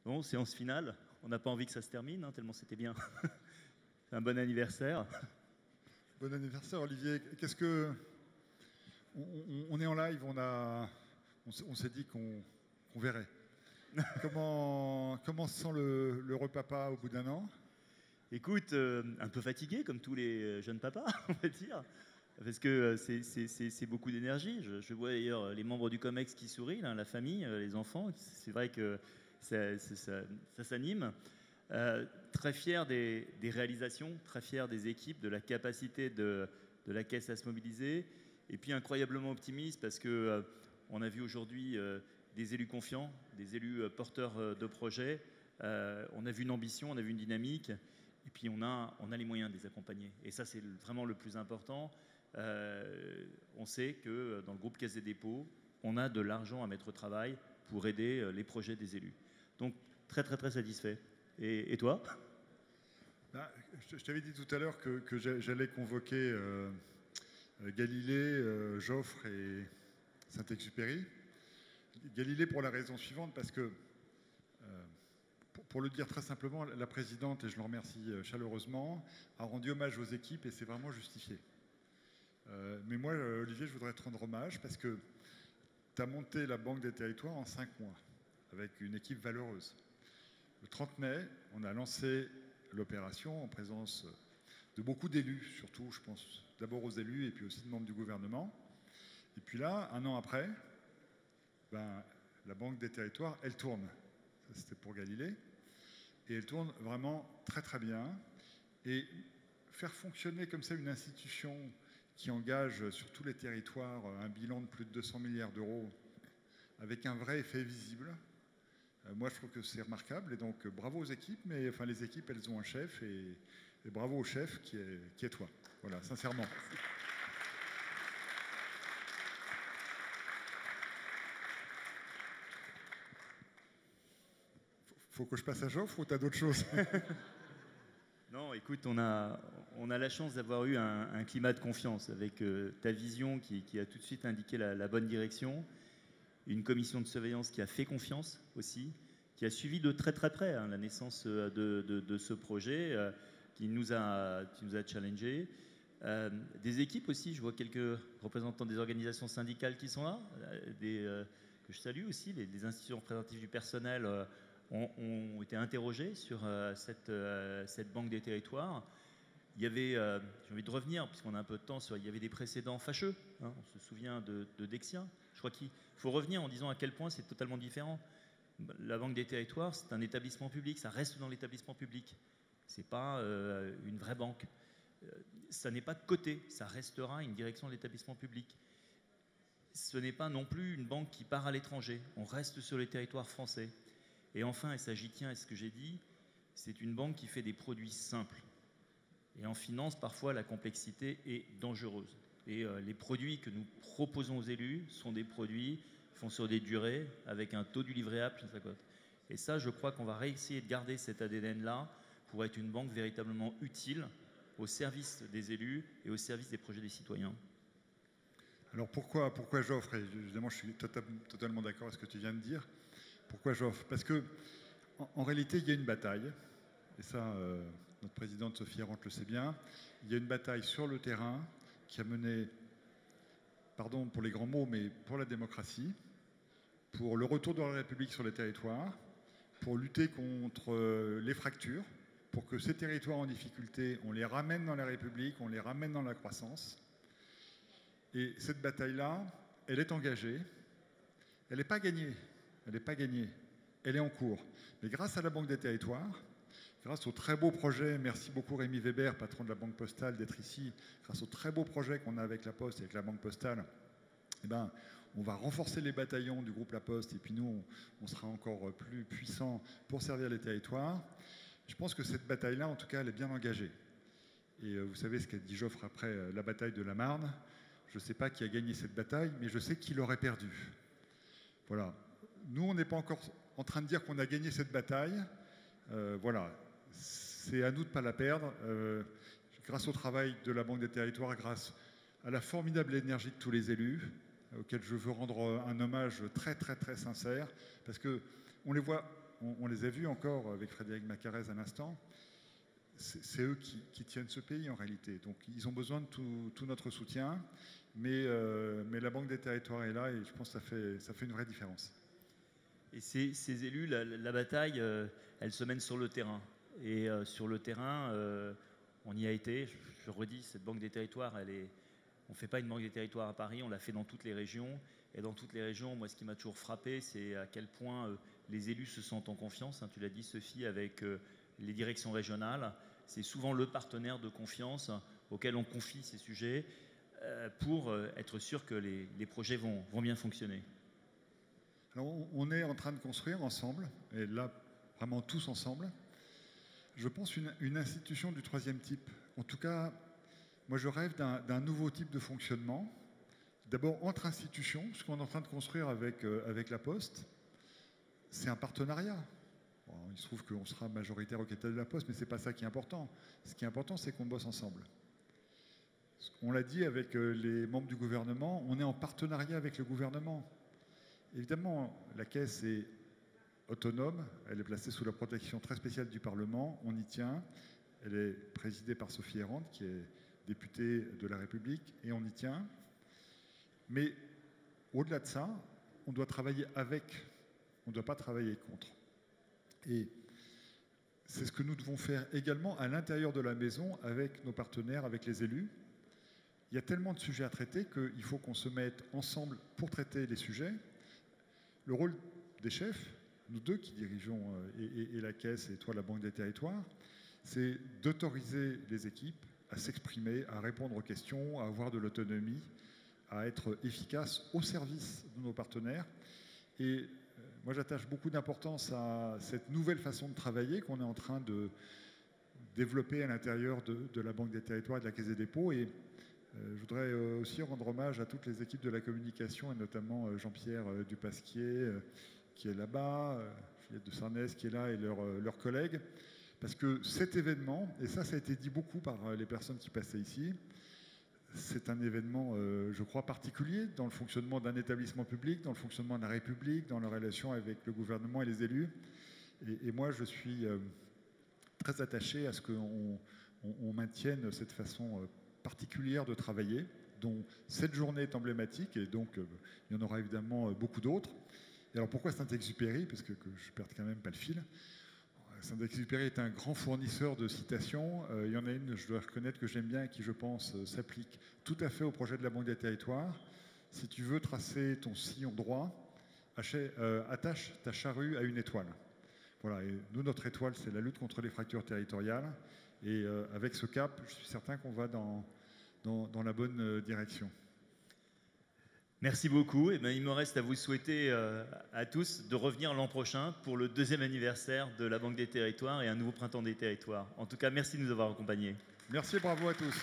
Bon, séance finale. On n'a pas envie que ça se termine, hein, tellement c'était bien. C'est un bon anniversaire. Bon anniversaire, Olivier. Qu'est-ce que... On est en live, on s'est dit qu'on verrait. Comment se sent le repapa au bout d'un an? Écoute, un peu fatigué, comme tous les jeunes papas, on va dire. Parce que c'est beaucoup d'énergie. Je vois d'ailleurs les membres du COMEX qui sourient, là, la famille, les enfants. C'est vrai que ça s'anime. Très fier des réalisations, très fier des équipes, de la capacité de la Caisse à se mobiliser. Et puis incroyablement optimiste parce que on a vu aujourd'hui des élus confiants, des élus porteurs de projets. On a vu une ambition, on a vu une dynamique. Et puis on a les moyens de les accompagner. Et ça, c'est vraiment le plus important. On sait que dans le groupe Caisse des dépôts, on a de l'argent à mettre au travail pour aider les projets des élus. Donc très très très satisfait. Et toi? Je t'avais dit tout à l'heure que j'allais convoquer Galilée, Joffre et Saint-Exupéry. Galilée pour la raison suivante, parce que, pour le dire très simplement, la présidente, et je le remercie chaleureusement, a rendu hommage aux équipes et c'est vraiment justifié. Mais moi, Olivier, je voudrais te rendre hommage parce que tu as monté la Banque des Territoires en 5 mois, avec une équipe valeureuse. Le 30 mai, on a lancé l'opération en présence de beaucoup d'élus, surtout, je pense, d'abord aux élus et puis aussi de membres du gouvernement. Et puis là, un an après, la Banque des Territoires, elle tourne. Ça, c'était pour Galilée. Et elle tourne vraiment très très bien. Et faire fonctionner comme ça une institution qui engage sur tous les territoires un bilan de plus de 200 milliards d'euros avec un vrai effet visible, moi je trouve que c'est remarquable. Et donc bravo aux équipes, mais enfin les équipes elles ont un chef et bravo au chef qui est toi. Voilà, sincèrement. Faut que je passe à Joffre ou t'as d'autres choses? Non, écoute, on a la chance d'avoir eu un climat de confiance avec ta vision qui a tout de suite indiqué la bonne direction, une commission de surveillance qui a fait confiance aussi, qui a suivi de très très près la naissance de ce projet, qui nous a challengés. Des équipes aussi, je vois quelques représentants des organisations syndicales qui sont là, que je salue aussi, les institutions représentatives du personnel ont été interrogés sur cette banque des territoires. Il y avait, j'ai envie de revenir, puisqu'on a un peu de temps, il y avait des précédents fâcheux. Hein, on se souvient de Dexia. Je crois qu'il faut revenir en disant à quel point c'est totalement différent. La Banque des Territoires, c'est un établissement public, ça reste dans l'établissement public. Ce n'est pas une vraie banque. Ça n'est pas de côté, ça restera une direction de l'établissement public. Ce n'est pas non plus une banque qui part à l'étranger. On reste sur les territoires français. Et enfin, et ça j'y tiens à ce que j'ai dit, c'est une banque qui fait des produits simples. Et en finance, parfois, la complexité est dangereuse. Et les produits que nous proposons aux élus sont des produits qui font sur des durées avec un taux du livret A plus 50. Et ça, je crois qu'on va réessayer de garder cet ADN-là pour être une banque véritablement utile au service des élus et au service des projets des citoyens. Alors pourquoi Joffre? Et évidemment, je suis totalement d'accord avec ce que tu viens de dire. Pourquoi Joffre? Parce que en réalité, il y a une bataille. Et ça, notre présidente Sophie Arendt le sait bien. Il y a une bataille sur le terrain qui a mené, pardon pour les grands mots, mais pour la démocratie, pour le retour de la République sur les territoires, pour lutter contre les fractures, pour que ces territoires en difficulté, on les ramène dans la République, on les ramène dans la croissance. Et cette bataille-là, elle est engagée. Elle n'est pas gagnée. Elle n'est pas gagnée. Elle est en cours. Mais grâce à la Banque des Territoires, grâce au très beau projet, merci beaucoup Rémi Weber, patron de la Banque Postale, d'être ici, grâce au très beau projet qu'on a avec la Poste et avec la Banque Postale, eh ben, on va renforcer les bataillons du groupe La Poste et puis nous, on sera encore plus puissants pour servir les territoires. Je pense que cette bataille-là, en tout cas, elle est bien engagée. Et vous savez ce qu'a dit Joffre après la bataille de la Marne. Je ne sais pas qui a gagné cette bataille, mais je sais qui l'aurait perdue. Voilà. Nous, on n'est pas encore en train de dire qu'on a gagné cette bataille. Voilà. C'est à nous de ne pas la perdre. Grâce au travail de la Banque des Territoires, grâce à la formidable énergie de tous les élus, auxquels je veux rendre un hommage très, très, très sincère, parce qu'on les voit on les a vus encore avec Frédéric Macarez à l'instant, c'est eux qui tiennent ce pays en réalité. Donc ils ont besoin de tout notre soutien, mais la Banque des Territoires est là et je pense que ça fait une vraie différence. Et ces élus, la bataille, elle se mène sur le terrain. Et sur le terrain, on y a été. Je redis, cette Banque des Territoires, on ne fait pas une Banque des Territoires à Paris, on l'a fait dans toutes les régions. Et dans toutes les régions, moi, ce qui m'a toujours frappé, c'est à quel point les élus se sentent en confiance. Hein, tu l'as dit, Sophie, avec les directions régionales. C'est souvent le partenaire de confiance auquel on confie ces sujets pour être sûr que les projets vont bien fonctionner. Alors, on est en train de construire ensemble, et là, vraiment tous ensemble, je pense une institution du troisième type. En tout cas, moi je rêve d'un nouveau type de fonctionnement. D'abord entre institutions, ce qu'on est en train de construire avec la Poste, c'est un partenariat. Bon, il se trouve qu'on sera majoritaire au capital de la Poste, mais ce n'est pas ça qui est important. Ce qui est important, c'est qu'on bosse ensemble. On l'a dit avec les membres du gouvernement, on est en partenariat avec le gouvernement. Évidemment, la Caisse est autonome, elle est placée sous la protection très spéciale du Parlement, on y tient. Elle est présidée par Sophie Errand, qui est députée de la République, et on y tient. Mais au-delà de ça, on doit travailler avec, on ne doit pas travailler contre. Et c'est ce que nous devons faire également à l'intérieur de la maison avec nos partenaires, avec les élus. Il y a tellement de sujets à traiter qu'il faut qu'on se mette ensemble pour traiter les sujets. Le rôle des chefs, nous deux qui dirigeons et la Caisse et toi la Banque des Territoires, c'est d'autoriser les équipes à s'exprimer, à répondre aux questions, à avoir de l'autonomie, à être efficaces au service de nos partenaires. Et moi j'attache beaucoup d'importance à cette nouvelle façon de travailler qu'on est en train de développer à l'intérieur de la Banque des Territoires et de la Caisse des dépôts. Et je voudrais aussi rendre hommage à toutes les équipes de la communication, et notamment Jean-Pierre Dupasquier qui est là-bas, Juliette de Sarnez qui est là et leurs collègues. Parce que cet événement, et ça a été dit beaucoup par les personnes qui passaient ici, c'est un événement, je crois, particulier dans le fonctionnement d'un établissement public, dans le fonctionnement de la République, dans la relation avec le gouvernement et les élus. Et moi, je suis très attaché à ce qu'on maintienne cette façon particulière de travailler, dont cette journée est emblématique, et donc il y en aura évidemment beaucoup d'autres. Et alors pourquoi Saint-Exupéry? Parce que je ne perds quand même pas le fil. Saint-Exupéry est un grand fournisseur de citations. Il y en a une, je dois reconnaître, que j'aime bien et qui, je pense, s'applique tout à fait au projet de la Banque des Territoires. Si tu veux tracer ton sillon droit, attache ta charrue à une étoile. Voilà, et nous, notre étoile, c'est la lutte contre les fractures territoriales. Et avec ce cap, je suis certain qu'on va dans la bonne direction. Merci beaucoup. Et bien, il me reste à vous souhaiter à tous de revenir l'an prochain pour le 2e anniversaire de la Banque des Territoires et un nouveau printemps des territoires. En tout cas, merci de nous avoir accompagnés. Merci, bravo à tous.